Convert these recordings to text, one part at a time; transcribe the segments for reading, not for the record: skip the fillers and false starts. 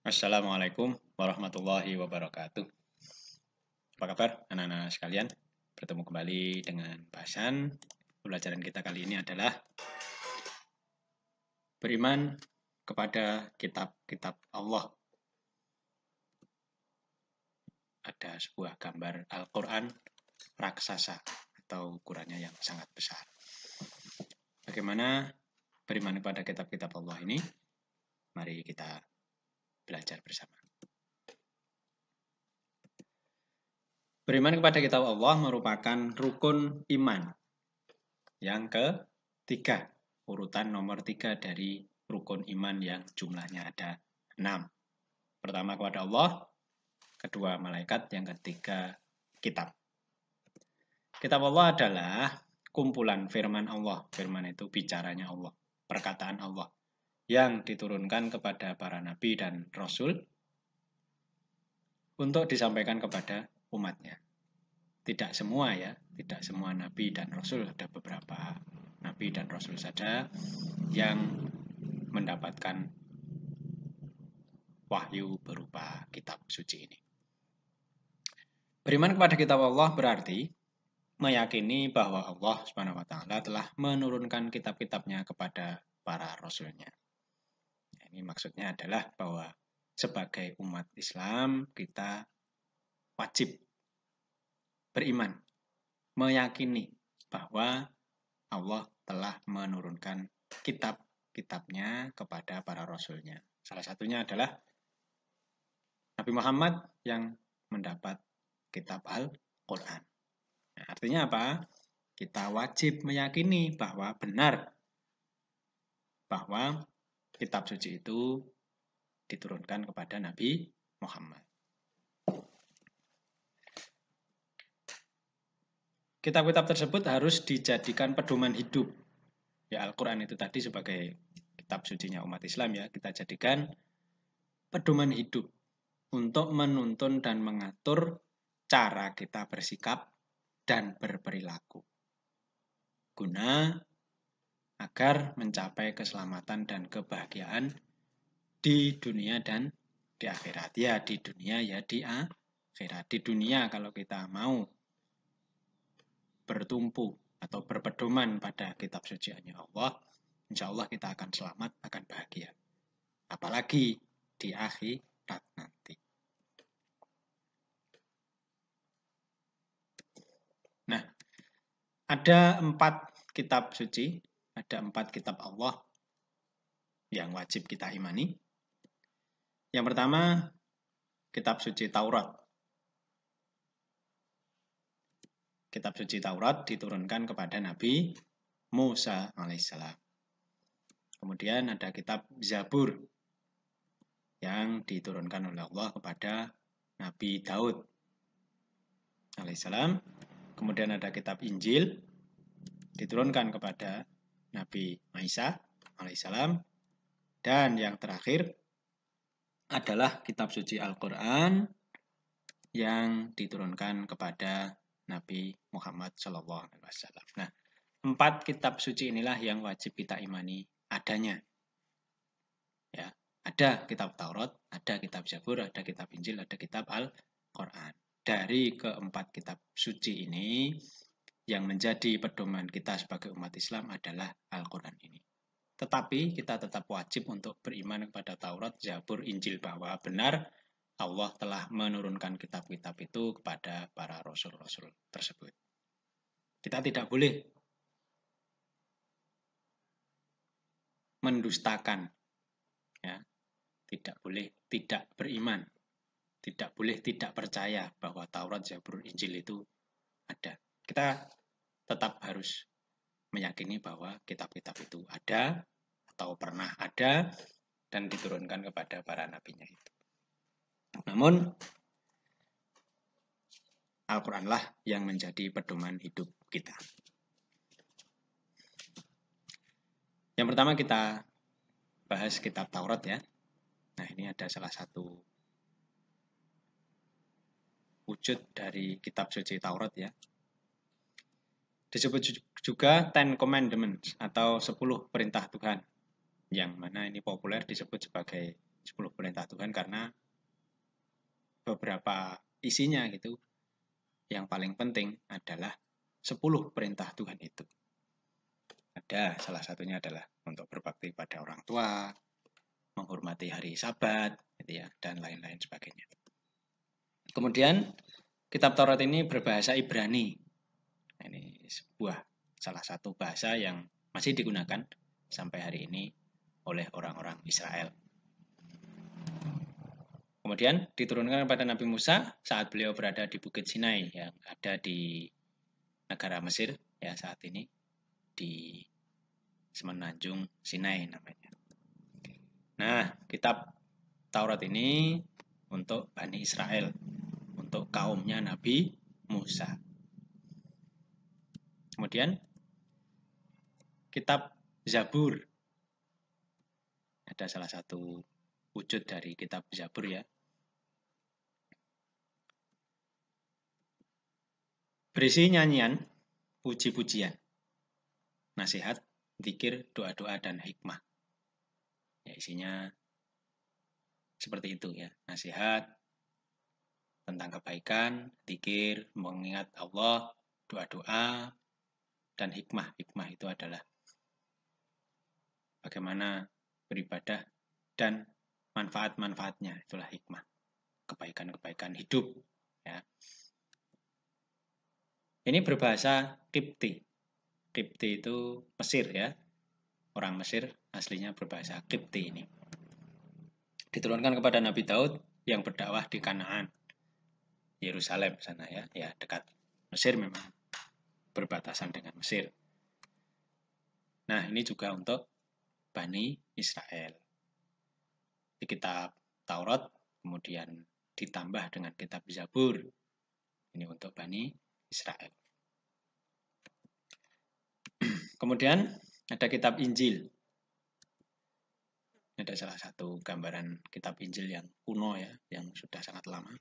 Assalamualaikum warahmatullahi wabarakatuh. Apa kabar anak-anak sekalian? Bertemu kembali dengan bahasan pelajaran kita kali ini adalah beriman kepada kitab-kitab Allah. Ada sebuah gambar Al-Quran raksasa atau ukurannya yang sangat besar. Bagaimana beriman kepada kitab-kitab Allah ini? Mari kita belajar bersama. Beriman kepada kitab Allah merupakan rukun iman yang ketiga, urutan nomor 3 dari rukun iman yang jumlahnya ada 6. Pertama kepada Allah, kedua malaikat, yang ketiga kitab. Kitab Allah adalah kumpulan firman Allah. Firman itu bicaranya Allah, perkataan Allah yang diturunkan kepada para nabi dan rasul untuk disampaikan kepada umatnya. Tidak semua ya, tidak semua nabi dan rasul, ada beberapa nabi dan rasul saja yang mendapatkan wahyu berupa kitab suci ini. Beriman kepada kitab Allah berarti meyakini bahwa Allah SWT telah menurunkan kitab-kitabnya kepada para rasulnya. Ini maksudnya adalah bahwa sebagai umat Islam kita wajib beriman, meyakini bahwa Allah telah menurunkan kitab-kitabnya kepada para rasulnya. Salah satunya adalah Nabi Muhammad yang mendapat kitab Al-Quran. Nah, artinya apa? Kita wajib meyakini bahwa benar bahwa kitab suci itu diturunkan kepada Nabi Muhammad. Kitab-kitab tersebut harus dijadikan pedoman hidup. Ya, Al-Quran itu tadi sebagai kitab sucinya umat Islam ya, kita jadikan pedoman hidup untuk menuntun dan mengatur cara kita bersikap dan berperilaku. Guna agar mencapai keselamatan dan kebahagiaan di dunia dan di akhirat. Ya, di dunia ya di akhirat. Di dunia kalau kita mau bertumpu atau berpedoman pada kitab sucinya Allah, insya Allah kita akan selamat, akan bahagia. Apalagi di akhirat nanti. Nah, ada 4 kitab suci, ada 4 kitab Allah yang wajib kita imani. Yang pertama, kitab suci Taurat. Kitab suci Taurat diturunkan kepada Nabi Musa alaihissalam. Kemudian ada kitab Zabur yang diturunkan oleh Allah kepada Nabi Daud alaihissalam. Kemudian ada kitab Injil diturunkan kepada Nabi Isa alaihissalam. Dan yang terakhir adalah kitab suci Al-Quran yang diturunkan kepada Nabi Muhammad SAW. Nah, 4 kitab suci inilah yang wajib kita imani adanya. Ya, ada kitab Taurat, ada kitab Zabur, ada kitab Injil, ada kitab Al-Quran. Dari keempat kitab suci ini, yang menjadi pedoman kita sebagai umat Islam adalah Al-Quran ini. Tetapi kita tetap wajib untuk beriman kepada Taurat, Zabur, Injil bahwa benar Allah telah menurunkan kitab-kitab itu kepada para rasul-rasul tersebut. Kita tidak boleh mendustakan, ya, tidak boleh tidak beriman, tidak boleh tidak percaya bahwa Taurat, Zabur, Injil itu ada. Kita tetap harus meyakini bahwa kitab-kitab itu ada atau pernah ada dan diturunkan kepada para nabinya itu. Namun Al-Quranlah yang menjadi pedoman hidup kita. Yang pertama kita bahas kitab Taurat ya. Nah, ini ada salah satu wujud dari kitab suci Taurat ya. Disebut juga Ten Commandments atau 10 perintah Tuhan. Yang mana ini populer disebut sebagai 10 perintah Tuhan karena beberapa isinya gitu. Yang paling penting adalah 10 perintah Tuhan itu. Ada salah satunya adalah untuk berbakti pada orang tua, menghormati hari Sabat, gitu ya, dan lain-lain sebagainya. Kemudian kitab Taurat ini berbahasa Ibrani. Ini salah satu bahasa yang masih digunakan sampai hari ini oleh orang-orang Israel. Kemudian diturunkan kepada Nabi Musa saat beliau berada di Bukit Sinai yang ada di negara Mesir ya saat ini, di Semenanjung Sinai namanya. Nah, kitab Taurat ini untuk Bani Israel, untuk kaumnya Nabi Musa. Kemudian kitab Zabur. Ada salah satu wujud dari kitab Zabur ya. Berisi nyanyian, puji-pujian, nasihat, zikir, doa-doa, dan hikmah. Ya, isinya seperti itu ya. Nasihat tentang kebaikan, zikir, mengingat Allah, doa-doa, dan hikmah. Hikmah itu adalah bagaimana beribadah dan manfaat-manfaatnya. Itulah hikmah. Kebaikan-kebaikan hidup ya. Ini berbahasa Kipti. Kipti itu Mesir ya. Orang Mesir aslinya berbahasa Kipti ini. Diturunkan kepada Nabi Daud yang berdakwah di Kanaan, Yerusalem sana ya. Ya, dekat Mesir memang berbatasan dengan Mesir. Nah, ini juga untuk Bani Israel. Di kitab Taurat kemudian ditambah dengan kitab Zabur. Ini untuk Bani Israel. Kemudian ada kitab Injil. Ada salah satu gambaran kitab Injil yang kuno ya, yang sudah sangat lama.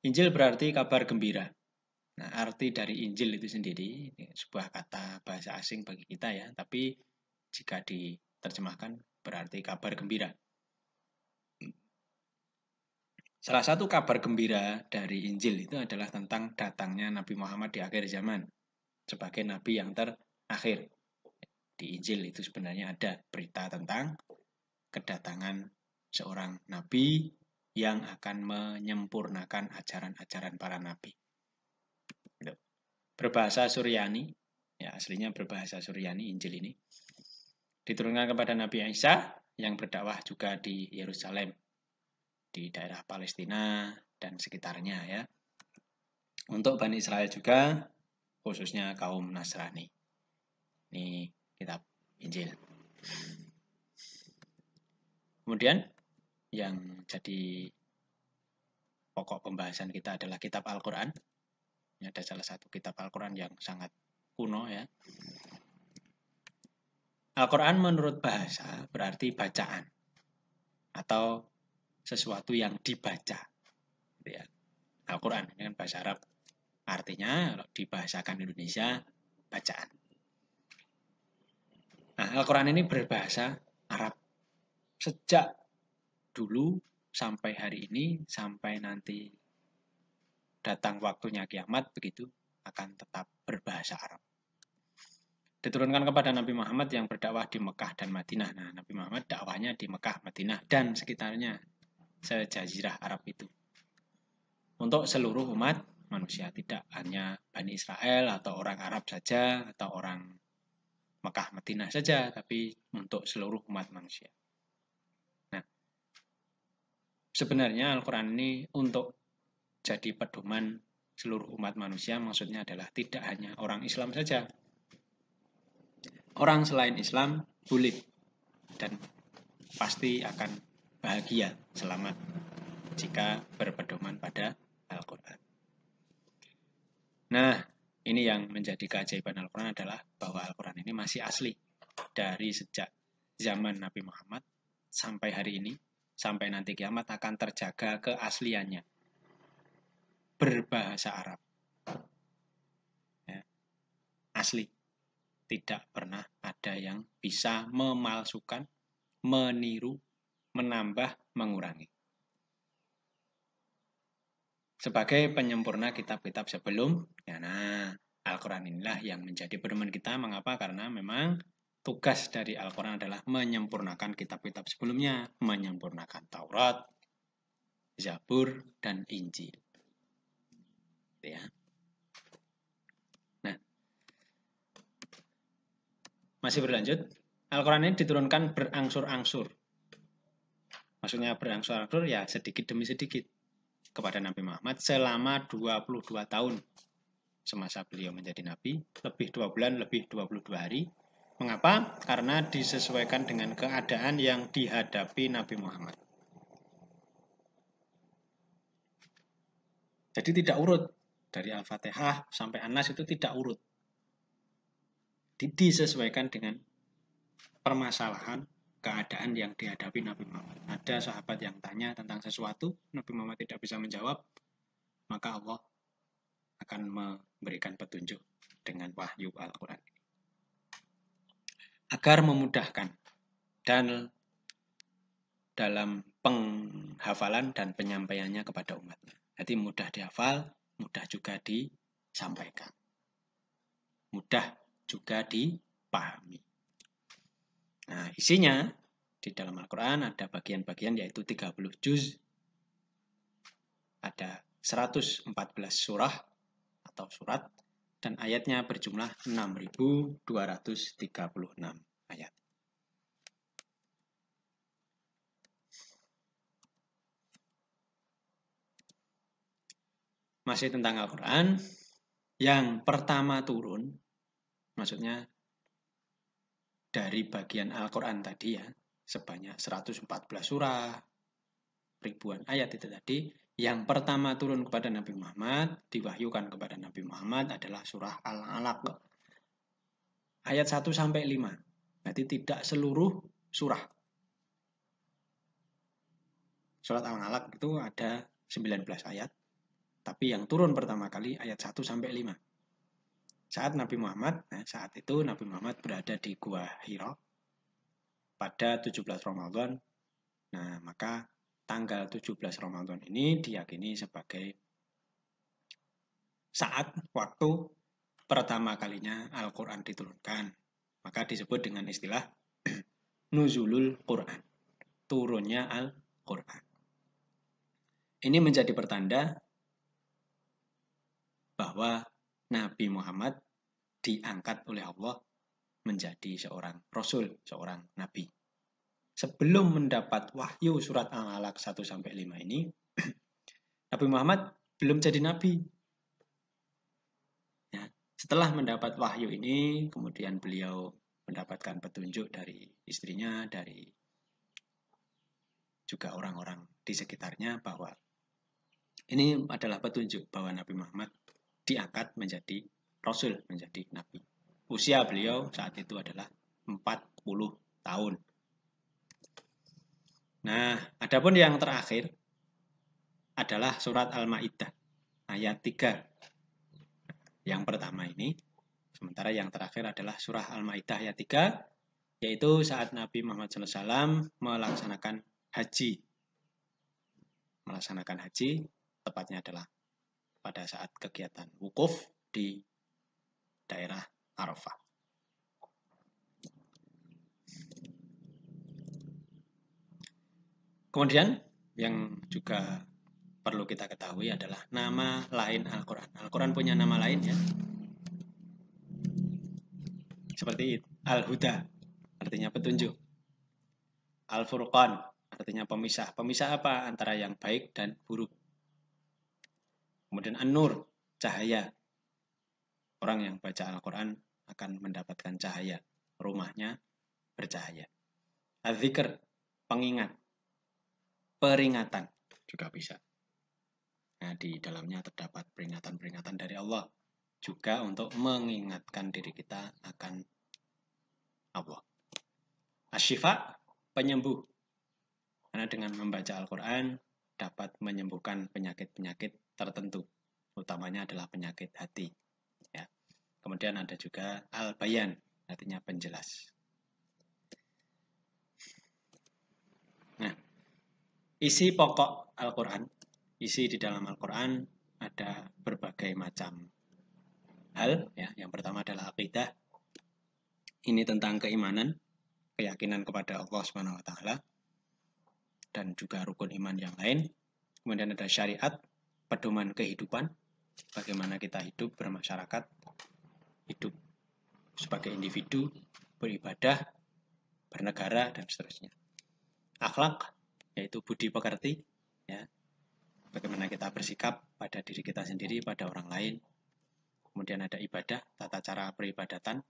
Injil berarti kabar gembira. Nah, arti dari Injil itu sendiri sebuah kata bahasa asing bagi kita ya, tapi jika diterjemahkan berarti kabar gembira. Salah satu kabar gembira dari Injil itu adalah tentang datangnya Nabi Muhammad di akhir zaman sebagai Nabi yang terakhir. Di Injil itu sebenarnya ada berita tentang kedatangan seorang Nabi yang akan menyempurnakan ajaran-ajaran para Nabi. Berbahasa Suryani, ya aslinya berbahasa Suryani Injil ini. Diturunkan kepada Nabi Isa yang berdakwah juga di Yerusalem, di daerah Palestina dan sekitarnya ya. Untuk Bani Israel juga, khususnya kaum Nasrani. Ini kitab Injil. Kemudian yang jadi pokok pembahasan kita adalah kitab Al-Quran. Ini ada salah satu kitab Al-Quran yang sangat kuno ya. Al-Quran menurut bahasa berarti bacaan atau sesuatu yang dibaca. Ya. Al-Quran ini kan bahasa Arab. Artinya kalau dibahasakan Indonesia bacaan. Nah, Al-Quran ini berbahasa Arab sejak dulu sampai hari ini, sampai nanti datang waktunya kiamat begitu, akan tetap berbahasa Arab. Diturunkan kepada Nabi Muhammad yang berdakwah di Mekah dan Madinah. Nah, Nabi Muhammad dakwahnya di Mekah, Madinah, dan sekitarnya sejazirah Arab itu. Untuk seluruh umat manusia, tidak hanya Bani Israel atau orang Arab saja, atau orang Mekah, Madinah saja, tapi untuk seluruh umat manusia. Nah, sebenarnya Al-Quran ini untuk jadi pedoman seluruh umat manusia, maksudnya adalah tidak hanya orang Islam saja. Orang selain Islam boleh dan pasti akan bahagia, selamat jika berpedoman pada Al-Quran. Nah, ini yang menjadi keajaiban Al-Quran adalah bahwa Al-Quran ini masih asli dari sejak zaman Nabi Muhammad sampai hari ini, sampai nanti kiamat akan terjaga keasliannya. Berbahasa Arab. Ya, asli. Tidak pernah ada yang bisa memalsukan, meniru, menambah, mengurangi. Sebagai penyempurna kitab-kitab sebelumnya. Nah, Al-Quran inilah yang menjadi pedoman kita. Mengapa? Karena memang tugas dari Al-Quran adalah menyempurnakan kitab-kitab sebelumnya, menyempurnakan Taurat, Zabur, dan Injil. Ya. Nah, masih berlanjut. Al-Quran ini diturunkan berangsur-angsur. Maksudnya berangsur-angsur ya sedikit demi sedikit kepada Nabi Muhammad selama 22 tahun. Semasa beliau menjadi Nabi, lebih 2 bulan, lebih 22 hari. Mengapa? Karena disesuaikan dengan keadaan yang dihadapi Nabi Muhammad. Jadi tidak urut. Dari Al-Fatihah sampai An-Nas itu tidak urut. Disesuaikan dengan permasalahan, keadaan yang dihadapi Nabi Muhammad. Ada sahabat yang tanya tentang sesuatu, Nabi Muhammad tidak bisa menjawab, maka Allah akan memberikan petunjuk dengan wahyu Al-Quran. Agar memudahkan dan dalam penghafalan dan penyampaiannya kepada umatnya. Jadi mudah dihafal, mudah juga disampaikan. Mudah juga dipahami. Nah, isinya di dalam Al-Quran ada bagian-bagian yaitu 30 juz. Ada 114 surah atau surat dan ayatnya berjumlah 6.236 ayat. Masih tentang Al-Quran, yang pertama turun, maksudnya dari bagian Al-Quran tadi ya, sebanyak 114 surah, ribuan ayat itu tadi, yang pertama turun kepada Nabi Muhammad, diwahyukan kepada Nabi Muhammad adalah surah Al-Alaq. Ayat 1 sampai 5. Berarti tidak seluruh surah. Surat Al-Alaq itu ada 19 ayat. Tapi yang turun pertama kali ayat 1 sampai 5. Saat Nabi Muhammad, saat itu Nabi Muhammad berada di Gua Hira pada 17 Ramadan. Nah, maka tanggal 17 Ramadan ini diyakini sebagai saat waktu pertama kalinya Al-Quran diturunkan. Maka disebut dengan istilah Nuzulul Quran. Turunnya Al-Quran. Ini menjadi pertanda bahwa Nabi Muhammad diangkat oleh Allah menjadi seorang Rasul, seorang Nabi. Sebelum mendapat wahyu surat Al-Alaq 1-5 ini, Nabi Muhammad belum jadi Nabi. Ya, setelah mendapat wahyu ini, kemudian beliau mendapatkan petunjuk dari istrinya, dari juga orang-orang di sekitarnya bahwa ini adalah petunjuk bahwa Nabi Muhammad diangkat menjadi Rasul, menjadi Nabi. Usia beliau saat itu adalah 40 tahun. Nah, adapun yang terakhir adalah surat Al-Maidah ayat 3. Yang pertama ini, sementara yang terakhir adalah surah Al-Maidah ayat 3, yaitu saat Nabi Muhammad SAW melaksanakan haji. Melaksanakan haji, tepatnya adalah pada saat kegiatan wukuf di daerah Arafah. Kemudian yang juga perlu kita ketahui adalah nama lain Al-Quran. Al-Quran punya nama lain ya. Seperti Al-Huda, artinya petunjuk. Al-Furqan, artinya pemisah. Pemisah apa? Antara yang baik dan buruk. Kemudian An-Nur, cahaya. Orang yang baca Al-Quran akan mendapatkan cahaya. Rumahnya bercahaya. Al-Zikr, pengingat. Peringatan juga bisa. Nah, di dalamnya terdapat peringatan-peringatan dari Allah juga untuk mengingatkan diri kita akan Allah. Asy-Syifa, penyembuh. Karena dengan membaca Al-Quran dapat menyembuhkan penyakit-penyakit tertentu, utamanya adalah penyakit hati. Ya. Kemudian ada juga Al-Bayan, artinya penjelas. isi pokok Al-Quran, isi di dalam Al-Quran ada berbagai macam hal. Ya. Yang pertama adalah akidah. Ini tentang keimanan, keyakinan kepada Allah Subhanahu wa taala dan juga rukun iman yang lain. Kemudian ada syariat, pedoman kehidupan, bagaimana kita hidup bermasyarakat, hidup sebagai individu, beribadah, bernegara, dan seterusnya. Akhlak, yaitu budi pekerti, ya, bagaimana kita bersikap pada diri kita sendiri, pada orang lain. Kemudian ada ibadah, tata cara peribadatan,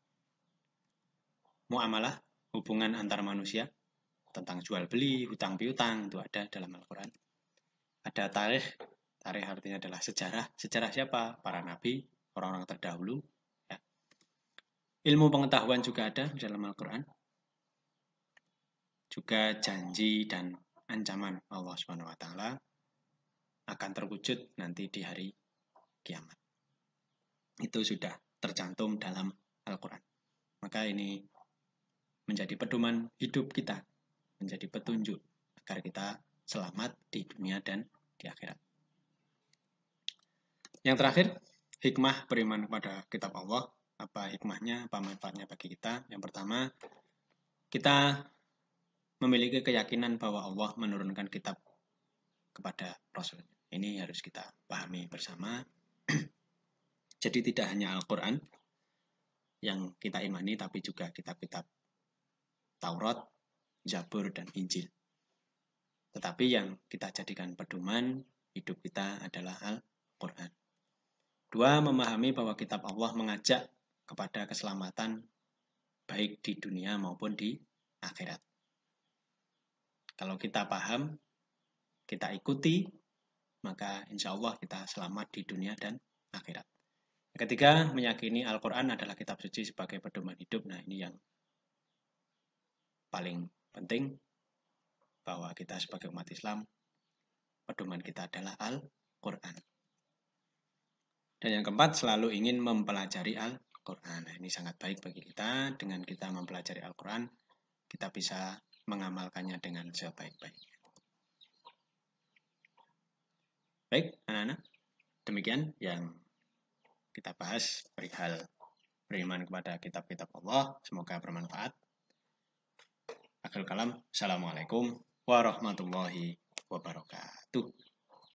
muamalah, hubungan antar manusia, tentang jual beli, hutang piutang, itu ada dalam Al-Quran. Ada tarikh, tarikh artinya adalah sejarah. Sejarah siapa? Para nabi, orang-orang terdahulu. Ya. Ilmu pengetahuan juga ada dalam Al-Quran. Juga janji dan ancaman Allah Subhanahu wa taala akan terwujud nanti di hari kiamat. Itu sudah tercantum dalam Al-Quran. Maka ini menjadi pedoman hidup kita, menjadi petunjuk agar kita selamat di dunia dan di akhirat. Yang terakhir, hikmah beriman kepada kitab Allah. Apa hikmahnya, apa manfaatnya bagi kita? Yang pertama, kita memiliki keyakinan bahwa Allah menurunkan kitab kepada Rasul. Ini harus kita pahami bersama. Jadi tidak hanya Al-Quran yang kita imani, tapi juga kitab-kitab Taurat, Zabur, dan Injil. Tetapi yang kita jadikan pedoman hidup kita adalah Al-Quran. Dua, memahami bahwa kitab Allah mengajak kepada keselamatan baik di dunia maupun di akhirat. Kalau kita paham, kita ikuti, maka insya Allah kita selamat di dunia dan akhirat. Ketiga, meyakini Al-Quran adalah kitab suci sebagai pedoman hidup. Nah, ini yang paling penting, bahwa kita sebagai umat Islam, pedoman kita adalah Al-Quran. Dan yang keempat, selalu ingin mempelajari Al-Quran. Nah, ini sangat baik bagi kita. Dengan kita mempelajari Al-Quran, kita bisa mengamalkannya dengan sebaik-baiknya. Baik, anak-anak, demikian yang kita bahas perihal beriman kepada kitab-kitab Allah. Semoga bermanfaat. Akhirul kalam, assalamualaikum warahmatullahi wabarakatuh.